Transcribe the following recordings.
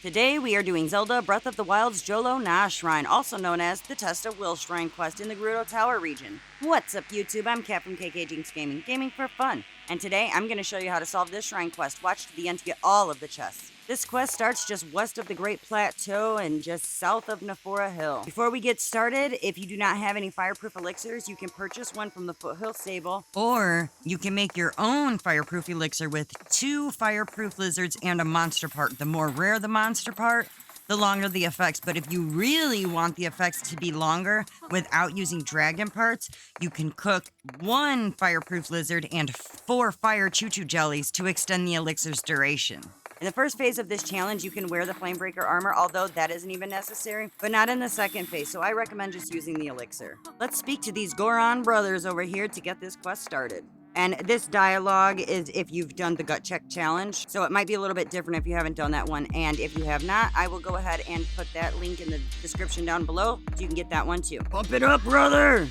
Today we are doing Zelda Breath of the Wild's Joloo Shrine, also known as the Test of Will Shrine quest in the Gerudo Tower Region. What's up YouTube, I'm Kat from KKJinxx gaming for fun. And today I'm going to show you how to solve this shrine quest. Watch to the end to get all of the chests. This quest starts just west of the Great Plateau and just south of Nafora Hill. Before we get started, if you do not have any fireproof elixirs, you can purchase one from the Foothill Stable, or you can make your own fireproof elixir with 2 fireproof lizards and a monster part. The more rare the monster part, the longer the effects. But if you really want the effects to be longer without using dragon parts, you can cook 1 fireproof lizard and 4 fire choo-choo jellies to extend the elixir's duration. In the first phase of this challenge, you can wear the Flamebreaker armor, although that isn't even necessary, but not in the second phase, so I recommend just using the elixir. Let's speak to these Goron brothers over here to get this quest started. And this dialogue is if you've done the gut check challenge, so it might be a little bit different if you haven't done that one. And if you have not, I will go ahead and put that link in the description down below so you can get that one too. Pump it up, brother!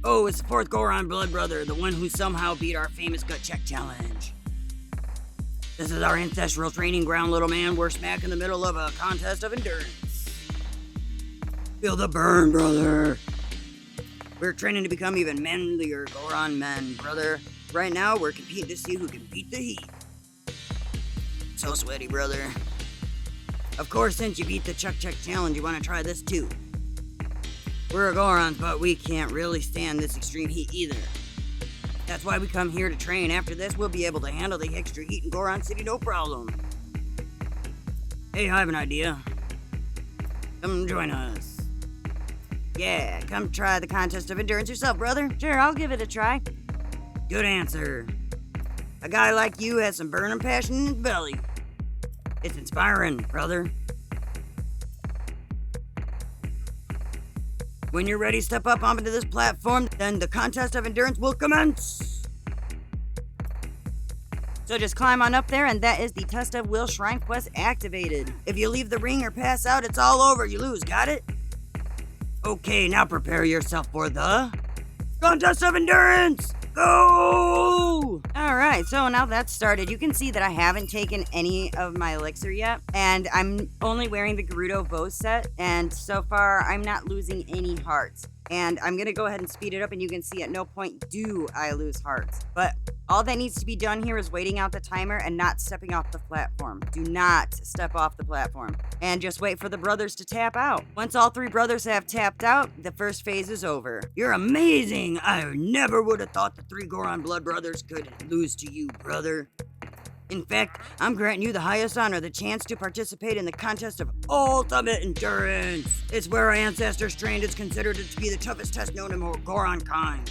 Oh, it's the 4th Goron blood brother, the one who somehow beat our famous gut check challenge. This is our ancestral training ground, little man. We're smack in the middle of a contest of endurance. Feel the burn, brother. We're training to become even manlier Goron men, brother. Right now, we're competing to see who can beat the heat. So sweaty, brother. Of course, since you beat the Chuck Check Challenge, you want to try this too. We're Gorons, but we can't really stand this extreme heat either. That's why we come here to train. After this, we'll be able to handle the extra heat in Goron City, no problem. Hey, I have an idea. Come join us. Yeah, come try the contest of endurance yourself, brother. Sure, I'll give it a try. Good answer. A guy like you has some burning passion in his belly. It's inspiring, brother. When you're ready, step up onto this platform, then the contest of endurance will commence. So just climb on up there, and that is the Test of Will Shrine quest activated. If you leave the ring or pass out, it's all over. You lose, got it? Okay, now prepare yourself for the contest of endurance. Go! Alright, so now that's started. You can see that I haven't taken any of my elixir yet, and I'm only wearing the Gerudo bow set, and so far I'm not losing any hearts. And I'm gonna go ahead and speed it up, and you can see at no point do I lose hearts. But all that needs to be done here is waiting out the timer and not stepping off the platform. Do not step off the platform. And just wait for the brothers to tap out. Once all 3 brothers have tapped out, the first phase is over. You're amazing! I never would have thought the 3 Goron blood brothers could lose to you, brother. In fact, I'm granting you the highest honor, the chance to participate in the contest of ultimate endurance. It's where our ancestors trained. It's considered to be the toughest test known to Goron kind.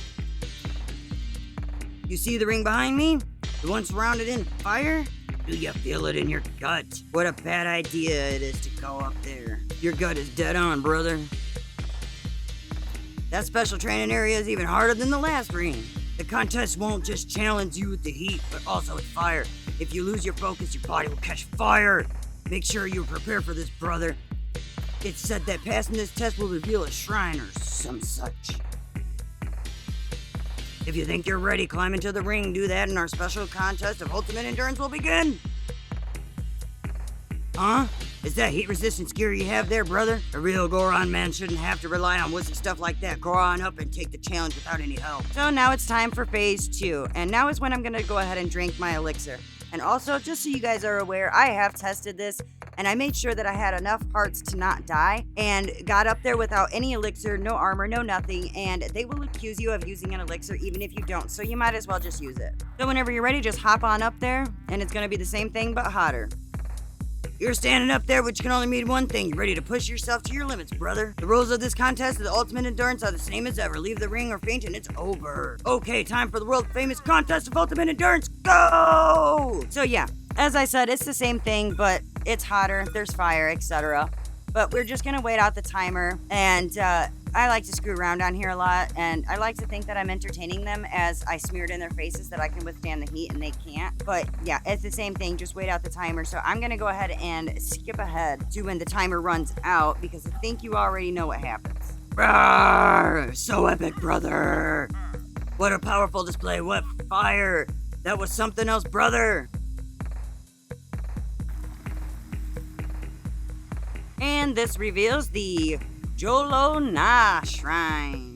You see the ring behind me? The one surrounded in fire? Do you feel it in your gut? What a bad idea it is to go up there. Your gut is dead on, brother. That special training area is even harder than the last ring. The contest won't just challenge you with the heat, but also with fire. If you lose your focus, your body will catch fire. Make sure you're prepared for this, brother. It's said that passing this test will reveal a shrine or some such. If you think you're ready, climb into the ring. Do that, and our special contest of ultimate endurance will begin. Huh? Is that heat resistance gear you have there, brother? A real Goron man shouldn't have to rely on wizard stuff like that. Grow on up and take the challenge without any help. So now it's time for phase 2, and now is when I'm gonna go ahead and drink my elixir. And also, just so you guys are aware, I have tested this, and I made sure that I had enough hearts to not die, and got up there without any elixir, no armor, no nothing, and they will accuse you of using an elixir even if you don't, so you might as well just use it. So whenever you're ready, just hop on up there, and it's gonna be the same thing, but hotter. You're standing up there, which can only mean one thing. You're ready to push yourself to your limits, brother. The rules of this contest of the ultimate endurance are the same as ever. Leave the ring or faint and it's over. Okay, time for the world famous contest of ultimate endurance. Go! So yeah, as I said, it's the same thing, but it's hotter, there's fire, etc. But we're just gonna wait out the timer, and I like to screw around on here a lot, and I like to think that I'm entertaining them as I smear it in their faces that I can withstand the heat and they can't. But yeah, it's the same thing, just wait out the timer. So I'm gonna go ahead and skip ahead to when the timer runs out, because I think you already know what happens. Rawr! So epic, brother! What a powerful display, what fire! That was something else, brother! And this reveals the Joloo Shrine.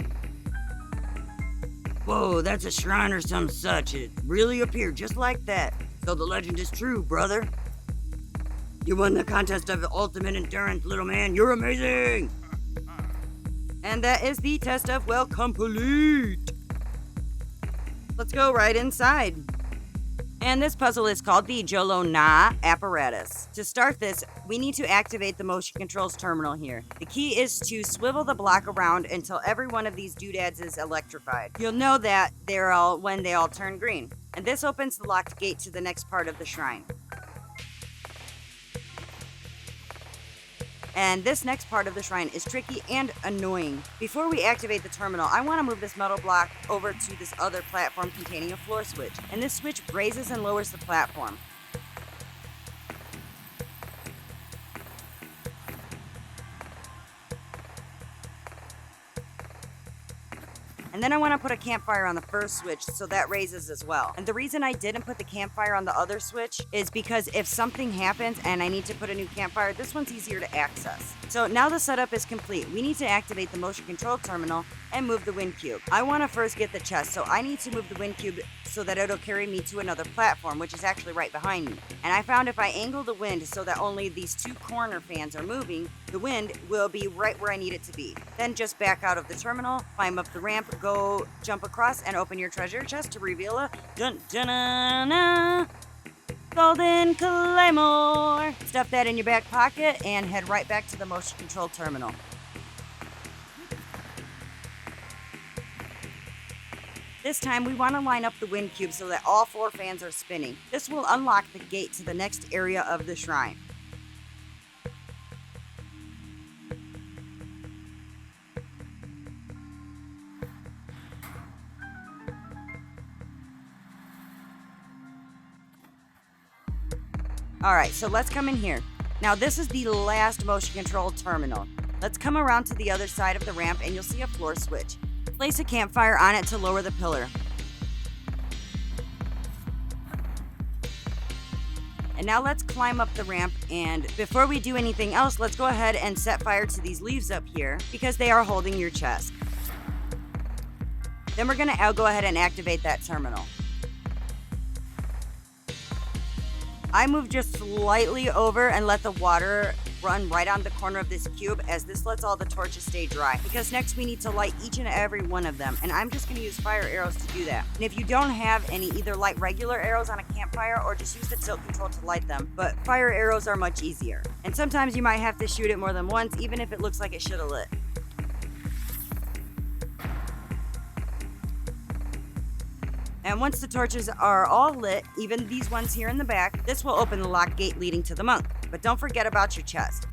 Whoa, that's a shrine or some such. It really appeared just like that. So the legend is true, brother. You won the contest of ultimate endurance, little man. You're amazing! And that is the test of well complete. Let's go right inside. And this puzzle is called the Joloo Apparatus. To start this, we need to activate the motion controls terminal here. The key is to swivel the block around until every one of these doodads is electrified. You'll know that when they all turn green. And this opens the locked gate to the next part of the shrine. And this next part of the shrine is tricky and annoying. Before we activate the terminal, I want to move this metal block over to this other platform containing a floor switch. And this switch raises and lowers the platform. And then I want to put a campfire on the first switch so that raises as well. And the reason I didn't put the campfire on the other switch is because if something happens and I need to put a new campfire, this one's easier to access. So now the setup is complete. We need to activate the motion control terminal and move the wind cube. I want to first get the chest, so I need to move the wind cube so that it'll carry me to another platform, which is actually right behind me. And I found if I angle the wind so that only these two corner fans are moving, the wind will be right where I need it to be. Then just back out of the terminal, climb up the ramp, go jump across, and open your treasure chest to reveal a golden claymore. Stuff that in your back pocket and head right back to the motion control terminal. This time we want to line up the wind cube so that all 4 fans are spinning. This will unlock the gate to the next area of the shrine. Alright, so let's come in here. Now this is the last motion control terminal. Let's come around to the other side of the ramp and you'll see a floor switch. Place a campfire on it to lower the pillar. And now let's climb up the ramp, and before we do anything else, let's go ahead and set fire to these leaves up here because they are holding your chest. Then we're going to go ahead and activate that terminal. I move just slightly over and let the water run right on the corner of this cube, as this lets all the torches stay dry, because next we need to light each and every one of them, and I'm just going to use fire arrows to do that. And if you don't have any, either light regular arrows on a campfire or just use the tilt control to light them, but fire arrows are much easier. And sometimes you might have to shoot it more than once, even if it looks like it should have lit. And once the torches are all lit, even these ones here in the back, this will open the locked gate leading to the monk. But don't forget about your chest.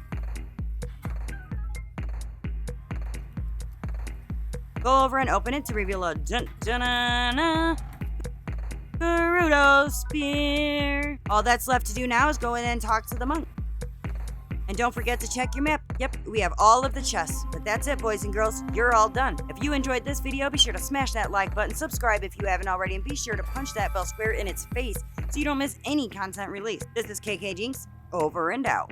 Go over and open it to reveal a Gerudo spear. All that's left to do now is go in and talk to the monk. And don't forget to check your map. Yep, we have all of the chests. But that's it, boys and girls. You're all done. If you enjoyed this video, be sure to smash that like button, subscribe if you haven't already, and be sure to punch that bell square in its face so you don't miss any content released. This is KKJinxx, over and out.